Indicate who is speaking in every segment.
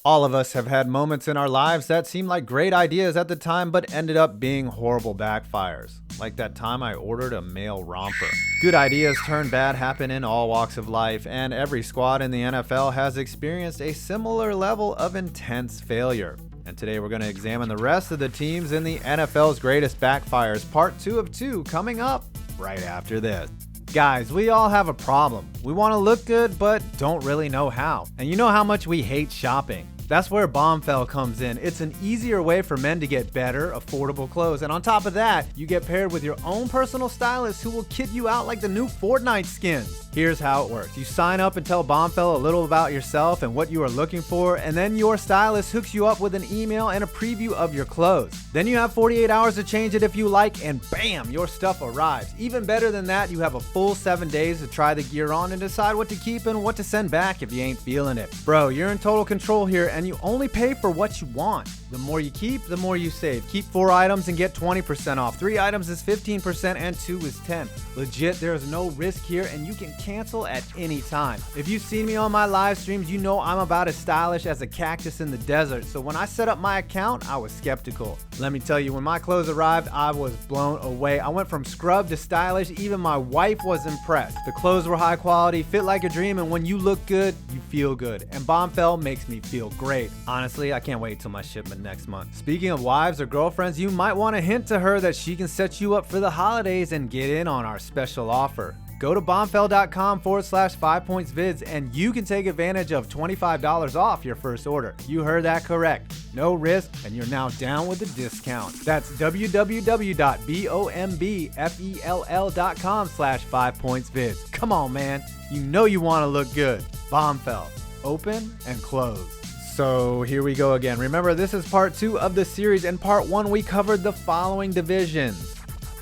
Speaker 1: All of us have had moments in our lives that seemed like great ideas at the time but ended up being horrible backfires. Like that time I ordered a male romper. Good ideas turn bad happen in all walks of life, and every squad in the NFL has experienced a similar level of intense failure. And today we're going to examine the rest of the teams in the NFL's greatest backfires, part 2 of 2, coming up right after this. Guys, we all have a problem. We want to look good, but don't really know how. And you know how much we hate shopping. That's where Bombfell comes in. It's an easier way for men to get better, affordable clothes. And on top of that, you get paired with your own personal stylist who will kit you out like the new Fortnite skins. Here's how it works. You sign up and tell Bombfell a little about yourself and what you are looking for, and then your stylist hooks you up with an email and a preview of your clothes. Then you have 48 hours to change it if you like, and bam, your stuff arrives. Even better than that, you have a full 7 days to try the gear on and decide what to keep and what to send back if you ain't feeling it. Bro, you're in total control here, and you only pay for what you want. The more you keep, the more you save. Keep 4 items and get 20% off. 3 items is 15% and 2 is 10. Legit, there's no risk here and you can cancel at any time. If you've seen me on my live streams, you know I'm about as stylish as a cactus in the desert. So when I set up my account, I was skeptical. Let me tell you, when my clothes arrived, I was blown away. I went from scrub to stylish. Even my wife was impressed. The clothes were high quality, fit like a dream, and when you look good, you feel good. And Bombfell makes me feel great. Honestly, I can't wait till my shipment next month. Speaking of wives or girlfriends, you might want to hint to her that she can set you up for the holidays and get in on our special offer. Go to bombfell.com/5pointsvids and you can take advantage of $25 off your first order. You heard that correct. No risk, and you're now down with the discount. That's www.bombfell.com/5pointsvids. Come on, man. You know you want to look good. Bombfell. Open and close. So here we go again. Remember, this is part 2 of the series. In part 1, we covered the following divisions.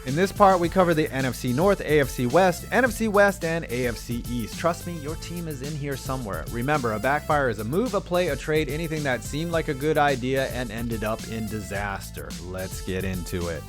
Speaker 1: In this part, we cover the NFC North, AFC West, NFC West, and AFC East. Trust me, your team is in here somewhere. Remember, a backfire is a move, a play, a trade, anything that seemed like a good idea and ended up in disaster. Let's get into it.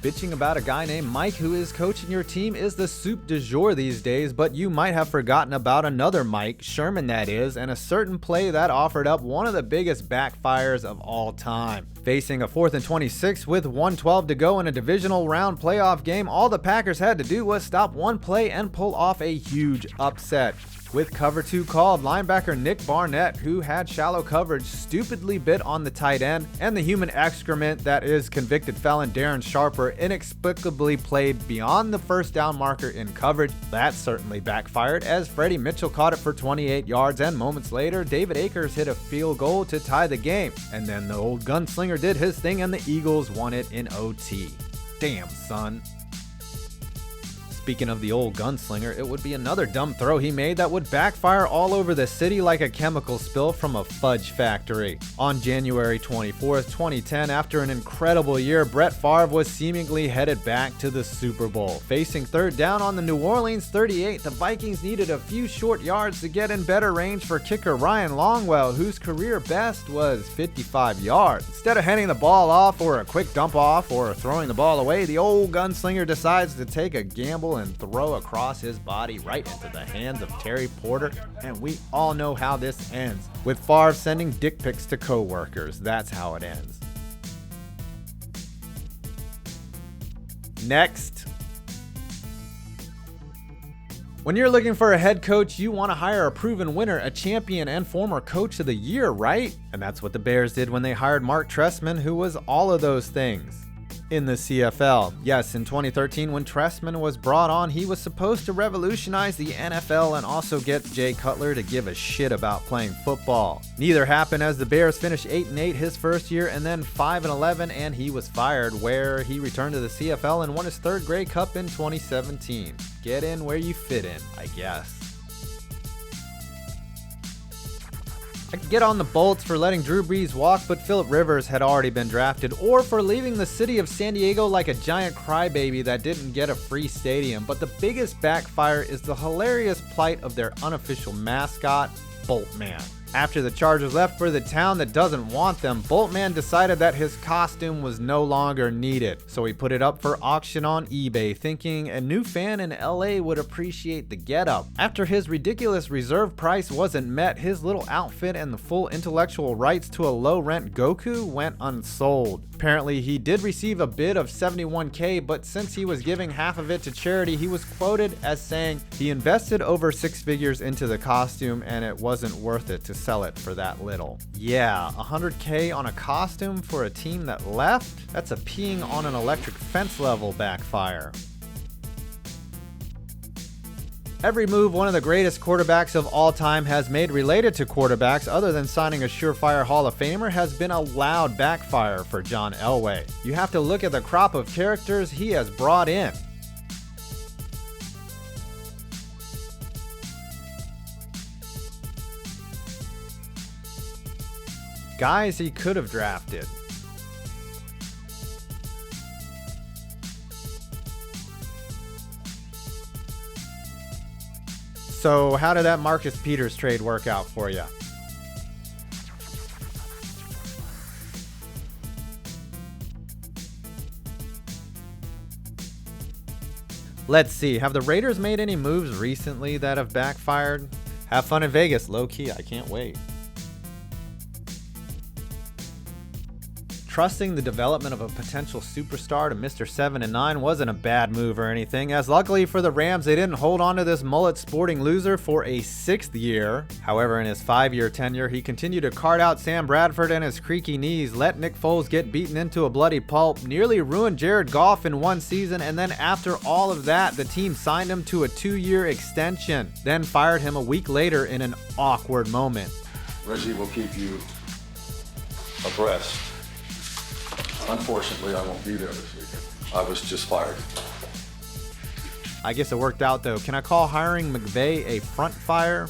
Speaker 1: Bitching about a guy named Mike who is coaching your team is the soup du jour these days, but you might have forgotten about another Mike, Sherman that is, and a certain play that offered up one of the biggest backfires of all time. Facing a 4th and 26 with 1:12 to go in a divisional round playoff game, all the Packers had to do was stop one play and pull off a huge upset. With cover 2 called, linebacker Nick Barnett, who had shallow coverage, stupidly bit on the tight end, and the human excrement that is convicted felon Darren Sharper inexplicably played beyond the first down marker in coverage. That certainly backfired, as Freddie Mitchell caught it for 28 yards, and moments later, David Akers hit a field goal to tie the game. And then the old gunslinger did his thing and the Eagles won it in OT. Damn, son. Speaking of the old gunslinger, it would be another dumb throw he made that would backfire all over the city like a chemical spill from a fudge factory. On January 24th, 2010, after an incredible year, Brett Favre was seemingly headed back to the Super Bowl. Facing 3rd down on the New Orleans 38, the Vikings needed a few short yards to get in better range for kicker Ryan Longwell, whose career best was 55 yards. Instead of handing the ball off or a quick dump off or throwing the ball away, the old gunslinger decides to take a gamble and throw across his body right into the hands of Terry Porter, and we all know how this ends, with Favre sending dick pics to co-workers. That's how it ends. Next. When you're looking for a head coach, you want to hire a proven winner, a champion, and former coach of the year, right? And that's what the Bears did when they hired Mark Trestman, who was all of those things. In the CFL. Yes, in 2013 when Trestman was brought on, he was supposed to revolutionize the NFL and also get Jay Cutler to give a shit about playing football. Neither happened, as the Bears finished 8-8 his first year and then 5-11, and he was fired, where he returned to the CFL and won his 3rd Grey Cup in 2017. Get in where you fit in, I guess. I could get on the Bolts for letting Drew Brees walk, but Phillip Rivers had already been drafted, or for leaving the city of San Diego like a giant crybaby that didn't get a free stadium. But the biggest backfire is the hilarious plight of their unofficial mascot, Boltman. After the Chargers left for the town that doesn't want them, Boltman decided that his costume was no longer needed. So he put it up for auction on eBay, thinking a new fan in LA would appreciate the getup. After his ridiculous reserve price wasn't met, his little outfit and the full intellectual rights to a low-rent Goku went unsold. Apparently, he did receive a bid of $71K, but since he was giving half of it to charity, he was quoted as saying he invested over 6 figures into the costume and it wasn't worth it to sell it for that little. Yeah, $100K on a costume for a team that left? That's a peeing on an electric fence level backfire. Every move one of the greatest quarterbacks of all time has made related to quarterbacks other than signing a surefire Hall of Famer has been a loud backfire for John Elway. You have to look at the crop of characters he has brought in. Guys he could have drafted. So how did that Marcus Peters trade work out for you? Let's see, have the Raiders made any moves recently that have backfired? Have fun in Vegas, low-key, I can't wait. Trusting the development of a potential superstar to Mr. 7-9 wasn't a bad move or anything, as luckily for the Rams they didn't hold on to this mullet sporting loser for a 6th year. However, in his 5-year tenure, he continued to cart out Sam Bradford and his creaky knees, let Nick Foles get beaten into a bloody pulp, nearly ruined Jared Goff in one season, and then after all of that, the team signed him to a 2-year extension, then fired him a week later in an awkward moment.
Speaker 2: Reggie will keep you abreast. Unfortunately, I won't be there this weekend. I was just fired.
Speaker 1: I guess it worked out though. Can I call hiring McVay a front fire?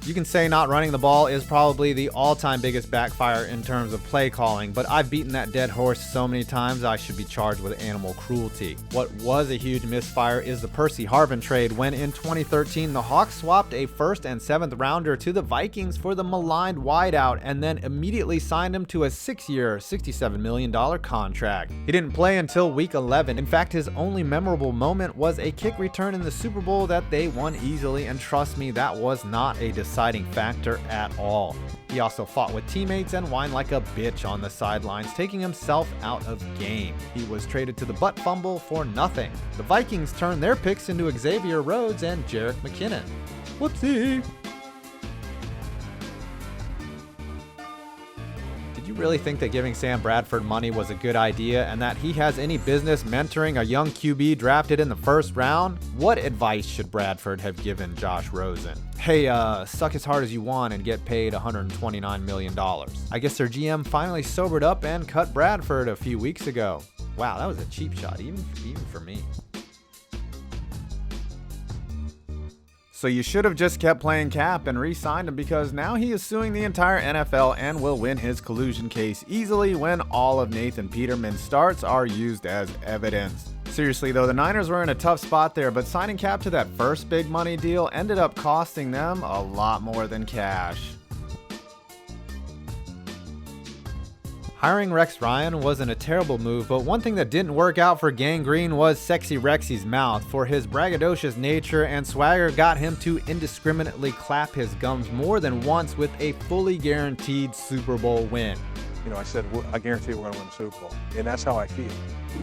Speaker 1: You can say not running the ball is probably the all-time biggest backfire in terms of play calling, but I've beaten that dead horse so many times I should be charged with animal cruelty. What was a huge misfire is the Percy Harvin trade when in 2013 the Hawks swapped a 1st and 7th rounder to the Vikings for the maligned wideout and then immediately signed him to a 6-year, $67 million contract. He didn't play until week 11. In fact, his only memorable moment was a kick return in the Super Bowl that they won easily, and trust me, that was not a deciding factor at all. He also fought with teammates and whined like a bitch on the sidelines, taking himself out of game. He was traded to the butt fumble for nothing. The Vikings turned their picks into Xavier Rhodes and Jerick McKinnon. Whoopsie! Did you really think that giving Sam Bradford money was a good idea and that he has any business mentoring a young QB drafted in the 1st round? What advice should Bradford have given Josh Rosen? Hey, suck as hard as you want and get paid $129 million. I guess their GM finally sobered up and cut Bradford a few weeks ago. Wow, that was a cheap shot, even for me. So you should have just kept playing Cap and re-signed him, because now he is suing the entire NFL and will win his collusion case easily when all of Nathan Peterman's starts are used as evidence. Seriously though, the Niners were in a tough spot there, but signing Cap to that first big money deal ended up costing them a lot more than cash. Hiring Rex Ryan wasn't a terrible move, but one thing that didn't work out for Gang Green was Sexy Rexy's mouth, for his braggadocious nature and swagger got him to indiscriminately clap his gums more than once with a fully guaranteed Super Bowl win.
Speaker 3: You know, I said, I guarantee we're going to win the Super Bowl, and that's how I feel.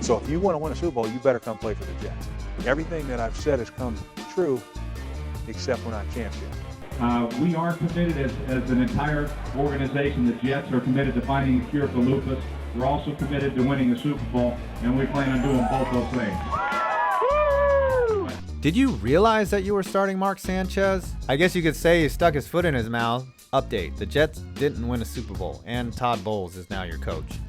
Speaker 3: So if you want to win a Super Bowl, you better come play for the Jets. Everything that I've said has come true, except we're not champions.
Speaker 4: We are committed as an entire organization. The Jets are committed to finding a cure for lupus. We're also committed to winning the Super Bowl, and we plan on doing both those things.
Speaker 1: Did you realize that you were starting Mark Sanchez? I guess you could say he stuck his foot in his mouth. Update: the Jets didn't win a Super Bowl, and Todd Bowles is now your coach.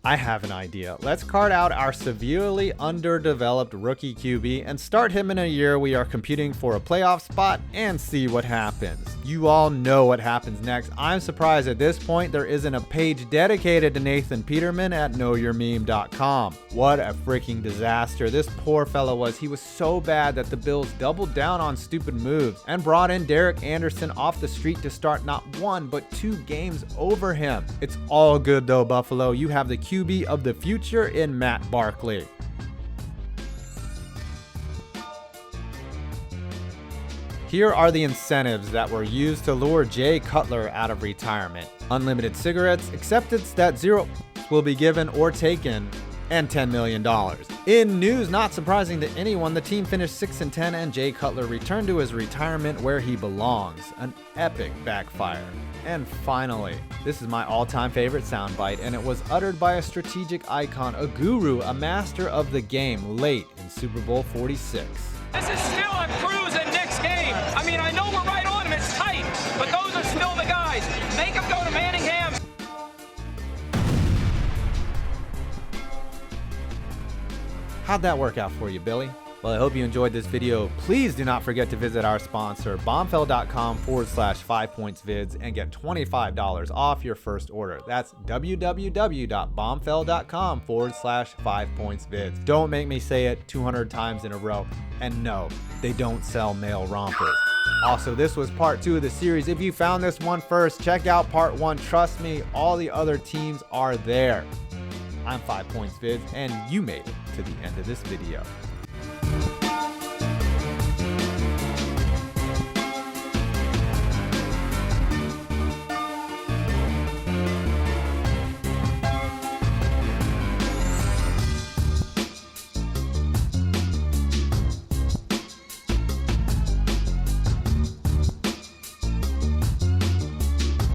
Speaker 1: I have an idea. Let's card out our severely underdeveloped rookie QB and start him in a year we are competing for a playoff spot and see what happens. You all know what happens next. I'm surprised at this point there isn't a page dedicated to Nathan Peterman at knowyourmeme.com. What a freaking disaster this poor fellow was. He was so bad that the Bills doubled down on stupid moves and brought in Derek Anderson off the street to start not 1 but 2 games over him. It's all good though, Buffalo. You have the QB of the future in Matt Barkley. Here are the incentives that were used to lure Jay Cutler out of retirement. Unlimited cigarettes, acceptance that 0 will be given or taken, and $10 million. In news not surprising to anyone, the team finished 6-10 and Jay Cutler returned to his retirement where he belongs. An epic backfire. And finally, this is my all-time favorite soundbite, and it was uttered by a strategic icon, a guru, a master of the game late in Super Bowl 46.
Speaker 5: This is still a Cruz and Knicks game. I mean, I know we're right on them, it's tight, but those are still the guys. Make them go to Manningham.
Speaker 1: How'd that work out for you, Billy? Well, I hope you enjoyed this video. Please do not forget to visit our sponsor, bombfell.com/5pointsvids and get $25 off your first order. That's www.bombfell.com/5pointsvids. Don't make me say it 200 times in a row. And no, they don't sell male rompers. Also, this was part 2 of the series. If you found this one first, check out part 1. Trust me, all the other teams are there. I'm 5 Points Vids, and you made it to the end of this video.